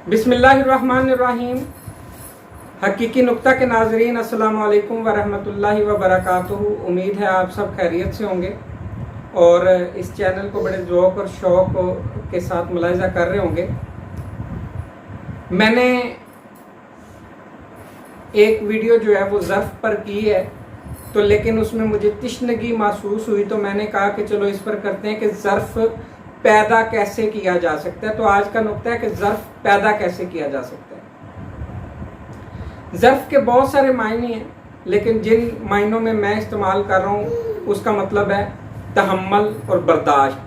बिस्मिल्लाहिर्रहमानिर्रहीम। हकीकी नुक्ता के नाजरीन, अस्सलाम वालेकुम वरहमतुल्लाहि वबरकातुहू। उम्मीद है आप सब खैरियत से होंगे और इस चैनल को बड़े ज़ौक़ और शौक़ के साथ मुलाहिज़ा कर रहे होंगे। मैंने एक वीडियो जो है वो ज़र्फ़ पर की है, तो लेकिन उसमें मुझे तिश्नगी महसूस हुई, तो मैंने कहा कि चलो इस पर करते हैं कि ज़र्फ़ पैदा कैसे किया जा सकता है। तो आज का नुक्ता है कि ज़र्फ़ पैदा कैसे किया जा सकता है। ज़र्फ़ के बहुत सारे मायने हैं, लेकिन जिन मायनों में मैं इस्तेमाल कर रहा हूँ उसका मतलब है तहम्मुल और बर्दाश्त।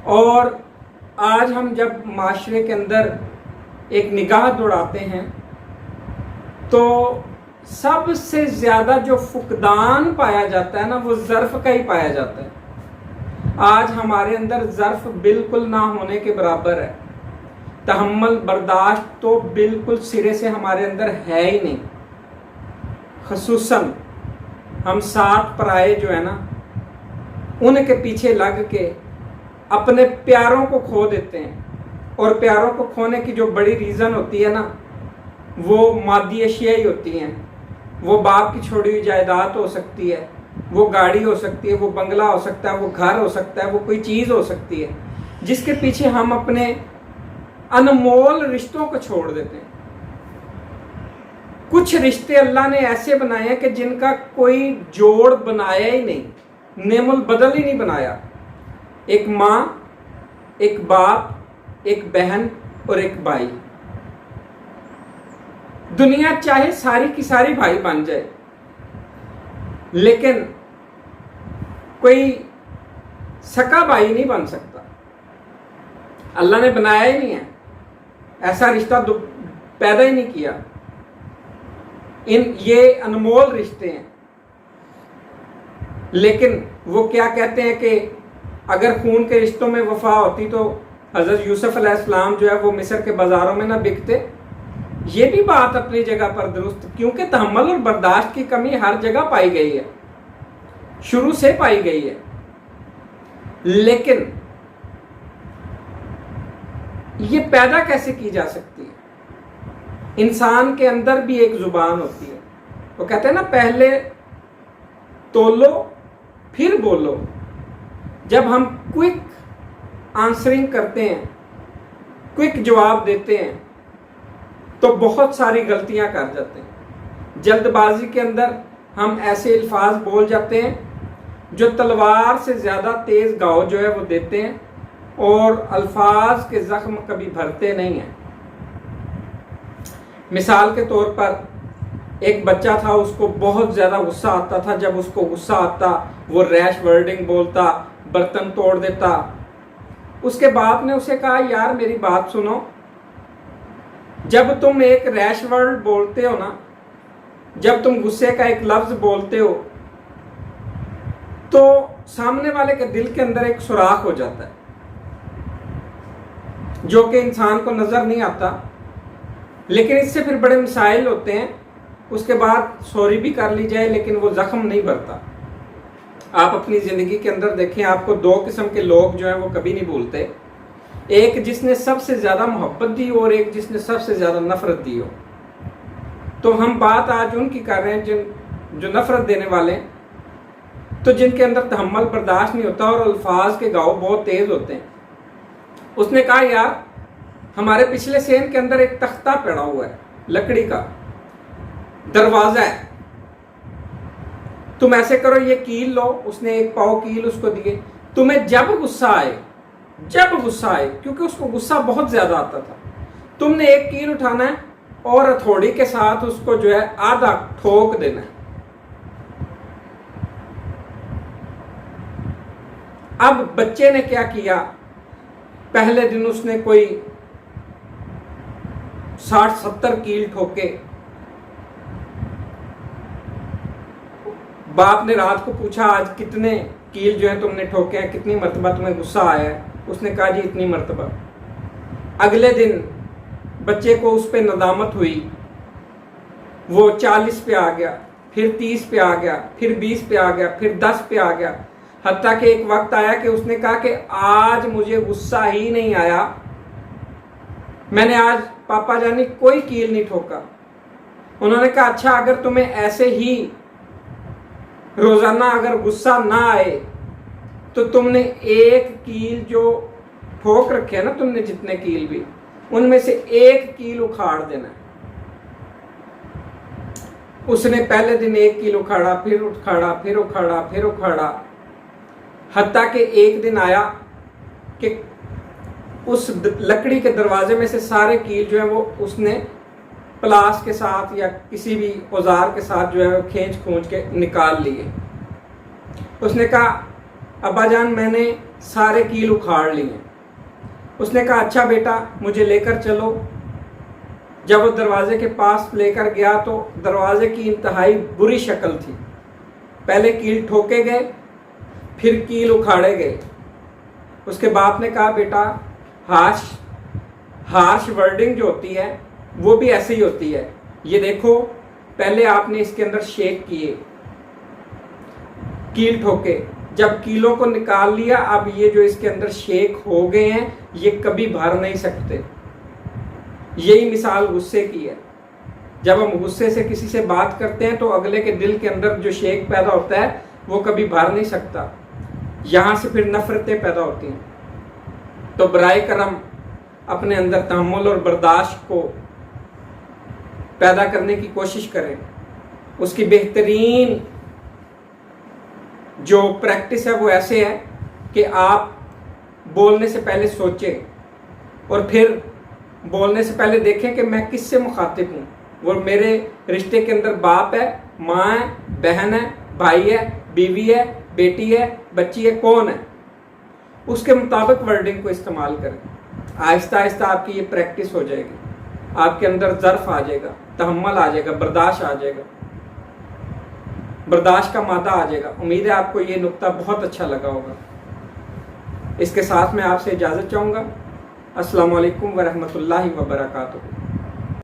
और आज हम जब माशरे के अंदर एक निगाह दौड़ाते हैं तो सबसे ज़्यादा जो फुकदान पाया जाता है ना, वो ज़र्फ़ का ही पाया जाता है। आज हमारे अंदर ज़र्फ़ बिल्कुल ना होने के बराबर है। तहम्मुल बर्दाश्त तो बिल्कुल सिरे से हमारे अंदर है ही नहीं। ख़ुसूसन हम साथ पराए जो है ना, उनके पीछे लग के अपने प्यारों को खो देते हैं। और प्यारों को खोने की जो बड़ी रीज़न होती है ना, वो मादी अशिया ही होती हैं। वो बाप की छोड़ी हुई जायदाद हो सकती है, वो गाड़ी हो सकती है, वो बंगला हो सकता है, वो घर हो सकता है, वो कोई चीज़ हो सकती है जिसके पीछे हम अपने अनमोल रिश्तों को छोड़ देते हैं। कुछ रिश्ते अल्लाह ने ऐसे बनाए हैं कि जिनका कोई जोड़ बनाया ही नहीं, नेमुल बदल ही नहीं बनाया। एक माँ, एक बाप, एक बहन और एक भाई। दुनिया चाहे सारी की सारी भाई बन जाए, लेकिन कोई सका भाई नहीं बन सकता। अल्लाह ने बनाया ही नहीं है, ऐसा रिश्ता पैदा ही नहीं किया। ये अनमोल रिश्ते हैं। लेकिन वो क्या कहते हैं कि अगर खून के रिश्तों में वफा होती तो हज़रत यूसुफ अलैहिस्सलाम जो है वो मिस्र के बाज़ारों में ना बिकते। ये भी बात अपनी जगह पर दुरुस्त, क्योंकि तहम्मुल और बर्दाश्त की कमी हर जगह पाई गई है, शुरू से पाई गई है। लेकिन ये पैदा कैसे की जा सकती है? इंसान के अंदर भी एक जुबान होती है। वो कहते हैं ना, पहले तोलो फिर बोलो। जब हम क्विक आंसरिंग करते हैं, क्विक जवाब देते हैं, तो बहुत सारी गलतियां कर जाते हैं। जल्दबाजी के अंदर हम ऐसे अल्फाज बोल जाते हैं जो तलवार से ज़्यादा तेज़ घाव जो है वो देते हैं, और अल्फाज के ज़ख्म कभी भरते नहीं हैं। मिसाल के तौर पर एक बच्चा था, उसको बहुत ज़्यादा गुस्सा आता था। जब उसको गुस्सा आता वो रैश वर्डिंग बोलता, बर्तन तोड़ देता। उसके बाप ने उसे कहा, यार मेरी बात सुनो, जब तुम एक रैश वर्ड बोलते हो ना, जब तुम गुस्से का एक लफ्ज़ बोलते हो, तो सामने वाले के दिल के अंदर एक सुराख हो जाता है जो कि इंसान को नज़र नहीं आता। लेकिन इससे फिर बड़े मसाइल होते हैं। उसके बाद सॉरी भी कर ली जाए, लेकिन वो ज़ख्म नहीं भरता। आप अपनी ज़िंदगी के अंदर देखें, आपको दो किस्म के लोग जो हैं वो कभी नहीं भूलते। एक जिसने सबसे ज़्यादा मोहब्बत दी और एक जिसने सबसे ज़्यादा नफ़रत दी हो। तो हम बात आज उनकी कर रहे हैं जो नफ़रत देने वाले हैं, तो जिनके अंदर तहम्मुल बर्दाश्त नहीं होता और अल्फाज के घाव बहुत तेज़ होते हैं। उसने कहा, यार हमारे पिछले सेन के अंदर एक तख्ता पड़ा हुआ है, लकड़ी का दरवाज़ा है, तुम ऐसे करो, ये कील लो। उसने एक पाव कील उसको दिए। तुम्हें जब गुस्सा आए, क्योंकि उसको गुस्सा बहुत ज़्यादा आता था, तुमने एक कील उठाना है और हथौड़ी के साथ उसको जो है आधा ठोक देना है। अब बच्चे ने क्या किया, पहले दिन उसने कोई 60-70 कील ठोके। बाप ने रात को पूछा, आज कितने कील जो है तुमने ठोके हैं, कितनी मरतबा तुम्हें गुस्सा आया है? उसने कहा, जी इतनी मरतबा। अगले दिन बच्चे को उस पर नदामत हुई। वो 40 पे आ गया, फिर 30 पे आ गया, फिर 20 पे आ गया, फिर 10 पे आ गया। हत्ता कि एक वक्त आया कि उसने कहा कि आज मुझे गुस्सा ही नहीं आया, मैंने आज पापा जानी कोई कील नहीं ठोका। उन्होंने कहा अच्छा अगर तुम्हें ऐसे ही रोजाना अगर गुस्सा ना आए तो तुमने एक कील जो ठोक रखे है ना, तुमने जितने कील भी, उनमें से एक कील उखाड़ देना। उसने पहले दिन एक कील उखाड़ा, फिर उखाड़ा, फिर उखाड़ा, फिर उखाड़ा, हत्ता कि एक दिन आया कि उस लकड़ी के दरवाजे में से सारे कील जो है वो उसने प्लास के साथ या किसी भी औजार के साथ जो है वो खींच खूंच के निकाल लिए। उसने कहा अब्बा जान मैंने सारे कील उखाड़ लिए। उसने कहा अच्छा बेटा मुझे लेकर चलो। जब वो दरवाजे के पास लेकर गया तो दरवाजे की इंतहाई बुरी शक्ल थी। पहले कील ठोके गए, फिर कील उखाड़े गए। उसके बाप ने कहा बेटा हार्श वर्डिंग जो होती है वो भी ऐसे ही होती है। ये देखो पहले आपने इसके अंदर शेक किए, कील ठोके, जब कीलों को निकाल लिया अब ये जो इसके अंदर शेक हो गए हैं ये कभी भर नहीं सकते। यही मिसाल गुस्से की है। जब हम गुस्से से किसी से बात करते हैं तो अगले के दिल के अंदर जो शेक पैदा होता है वो कभी भर नहीं सकता। यहां से फिर नफरतें पैदा होती हैं। तो बराए करम अपने अंदर तहम्मुल और बर्दाश्त को पैदा करने की कोशिश करें। उसकी बेहतरीन जो प्रैक्टिस है वो ऐसे है कि आप बोलने से पहले सोचें और फिर बोलने से पहले देखें कि मैं किससे मुखातिब हूँ। वो मेरे रिश्ते के अंदर बाप है, माँ है, बहन है, भाई है, बीवी है, बेटी है, बच्ची है, कौन है, उसके मुताबिक वर्डिंग को इस्तेमाल करें। आहिस्ता आहिस्ता आपकी ये प्रैक्टिस हो जाएगी। आपके अंदर ज़र्फ आ जाएगा, तहम्मुल आ जाएगा, बर्दाश्त आ जाएगा, बर्दाश्त का मादा आ जाएगा। उम्मीद है आपको ये नुक्ता बहुत अच्छा लगा होगा। इसके साथ मैं आपसे इजाज़त चाहूँगा। अस्सलामु अलैकुम वरहमतुल्लाहि वबरकातुहू।